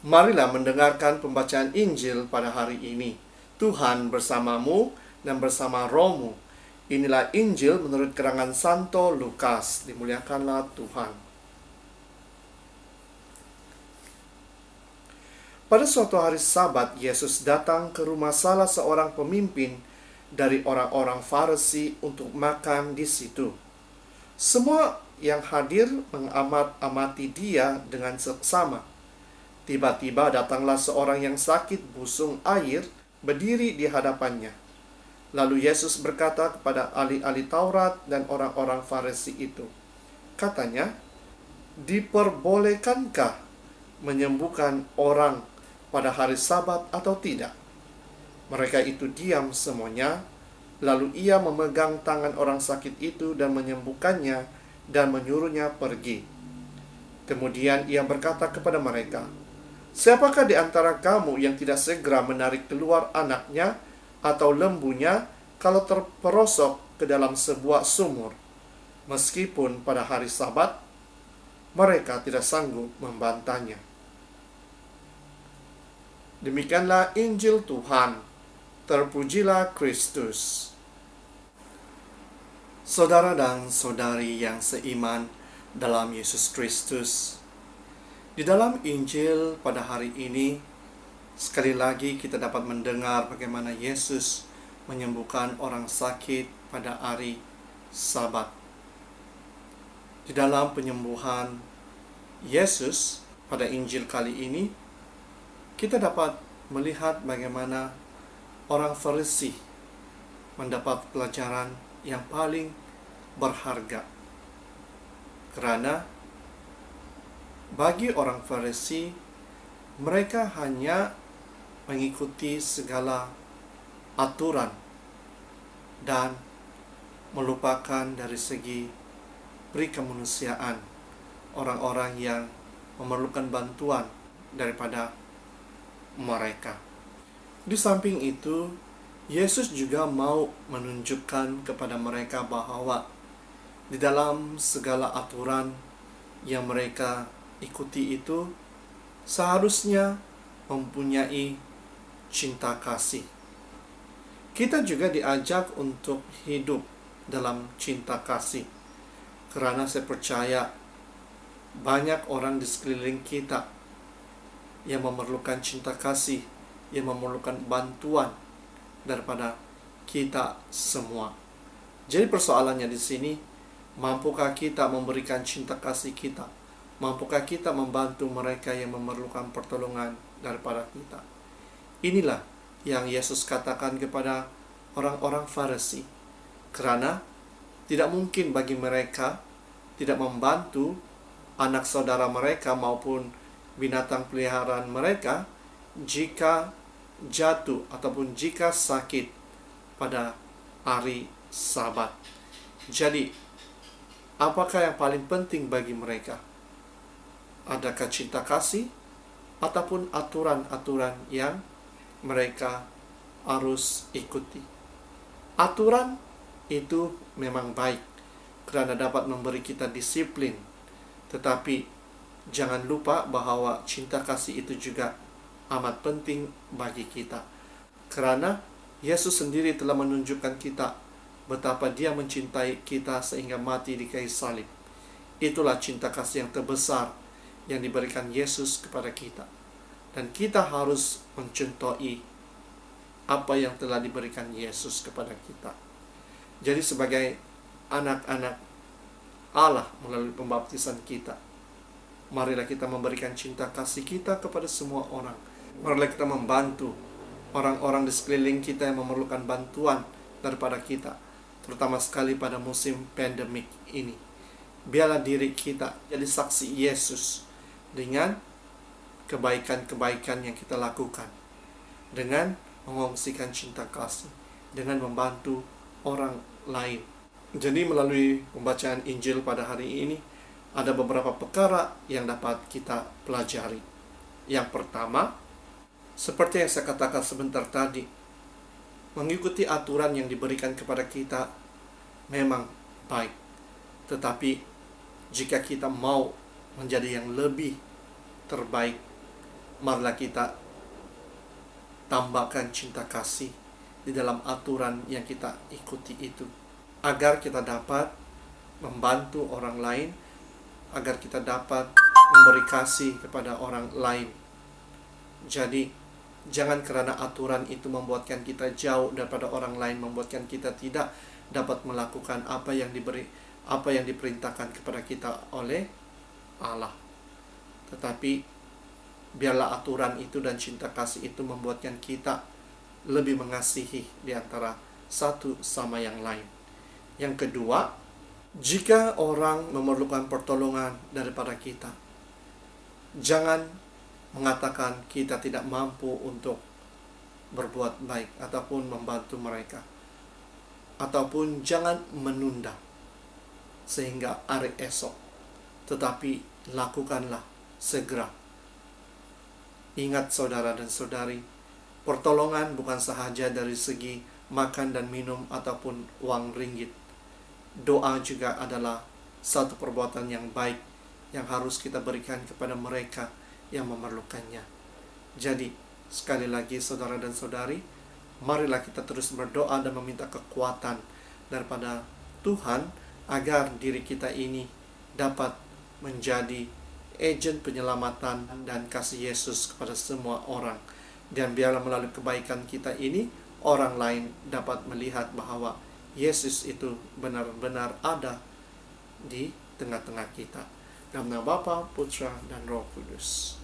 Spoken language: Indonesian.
Marilah mendengarkan pembacaan Injil pada hari ini. Tuhan bersamamu dan bersama rohmu. Inilah Injil menurut keterangan Santo Lukas. Dimuliakanlah Tuhan. Pada suatu hari Sabat, Yesus datang ke rumah salah seorang pemimpin dari orang-orang Farisi untuk makan di situ. Semua yang hadir mengamat-amati dia dengan seksama. Tiba-tiba datanglah seorang yang sakit busung air berdiri di hadapannya. Lalu Yesus berkata kepada ahli-ahli Taurat dan orang-orang Farisi itu, katanya, diperbolehkankah menyembuhkan orang pada hari Sabat atau tidak? Mereka itu diam semuanya. Lalu ia memegang tangan orang sakit itu dan menyembuhkannya dan menyuruhnya pergi. Kemudian ia berkata kepada mereka, siapakah di antara kamu yang tidak segera menarik keluar anaknya atau lembunya kalau terperosok ke dalam sebuah sumur, meskipun pada hari Sabat? Mereka tidak sanggup membantahnya. Demikianlah Injil Tuhan. Terpujilah Kristus. Saudara dan saudari yang seiman dalam Yesus Kristus, di dalam Injil pada hari ini, sekali lagi kita dapat mendengar bagaimana Yesus menyembuhkan orang sakit pada hari Sabat. Di dalam penyembuhan Yesus pada Injil kali ini, kita dapat melihat bagaimana orang Farisi mendapat pelajaran yang paling berharga. Karena bagi orang Farisi, mereka hanya mengikuti segala aturan dan melupakan dari segi perikemanusiaan orang-orang yang memerlukan bantuan daripada mereka. Di samping itu, Yesus juga mau menunjukkan kepada mereka bahwa di dalam segala aturan yang mereka ikuti itu seharusnya mempunyai cinta kasih. Kita juga diajak untuk hidup dalam cinta kasih, karena saya percaya banyak orang di sekeliling kita yang memerlukan cinta kasih, yang memerlukan bantuan daripada kita semua. Jadi persoalannya di sini, mampukah kita memberikan cinta kasih kita? Mampukah kita membantu mereka yang memerlukan pertolongan daripada kita? Inilah yang Yesus katakan kepada orang-orang Farisi. Karena tidak mungkin bagi mereka tidak membantu anak saudara mereka maupun binatang peliharaan mereka jika jatuh ataupun jika sakit pada hari Sabat. Jadi, apakah yang paling penting bagi mereka? Adakah cinta kasih ataupun aturan-aturan yang mereka harus ikuti? Aturan itu memang baik karena dapat memberi kita disiplin, tetapi jangan lupa bahwa cinta kasih itu juga amat penting bagi kita. Karena Yesus sendiri telah menunjukkan kita betapa dia mencintai kita sehingga mati di kayu salib. Itulah cinta kasih yang terbesar yang diberikan Yesus kepada kita. Dan kita harus mencontohi apa yang telah diberikan Yesus kepada kita. Jadi sebagai anak-anak Allah melalui pembaptisan kita, marilah kita memberikan cinta kasih kita kepada semua orang. Marilah kita membantu orang-orang di sekeliling kita yang memerlukan bantuan daripada kita, terutama sekali pada musim pandemik ini. Biarlah diri kita jadi saksi Yesus dengan kebaikan-kebaikan yang kita lakukan, dengan mengongsikan cinta kasih, dengan membantu orang lain. Jadi melalui pembacaan Injil pada hari ini, ada beberapa perkara yang dapat kita pelajari. Yang pertama, seperti yang saya katakan sebentar tadi, mengikuti aturan yang diberikan kepada kita memang baik. Tetapi jika kita mau menjadi yang lebih terbaik, marilah kita tambahkan cinta kasih di dalam aturan yang kita ikuti itu, agar kita dapat membantu orang lain, agar kita dapat memberi kasih kepada orang lain. Jadi jangan karena aturan itu membuatkan kita jauh daripada orang lain, membuatkan kita tidak dapat melakukan apa yang diperintahkan kepada kita oleh Allah. Tetapi biarlah aturan itu dan cinta kasih itu membuatkan kita lebih mengasihi di antara satu sama yang lain. Yang kedua, jika orang memerlukan pertolongan daripada kita, jangan mengatakan kita tidak mampu untuk berbuat baik ataupun membantu mereka. Ataupun jangan menunda sehingga hari esok, tetapi lakukanlah segera. Ingat saudara dan saudari, pertolongan bukan sahaja dari segi makan dan minum ataupun uang ringgit. Doa juga adalah satu perbuatan yang baik yang harus kita berikan kepada mereka yang memerlukannya. Jadi, sekali lagi saudara dan saudari, marilah kita terus berdoa dan meminta kekuatan daripada Tuhan agar diri kita ini dapat menjadi agen penyelamatan dan kasih Yesus kepada semua orang. Dan biarlah melalui kebaikan kita ini, orang lain dapat melihat bahwa Yesus itu benar-benar ada di tengah-tengah kita. Dalam nama Bapa, Putra, dan Roh Kudus.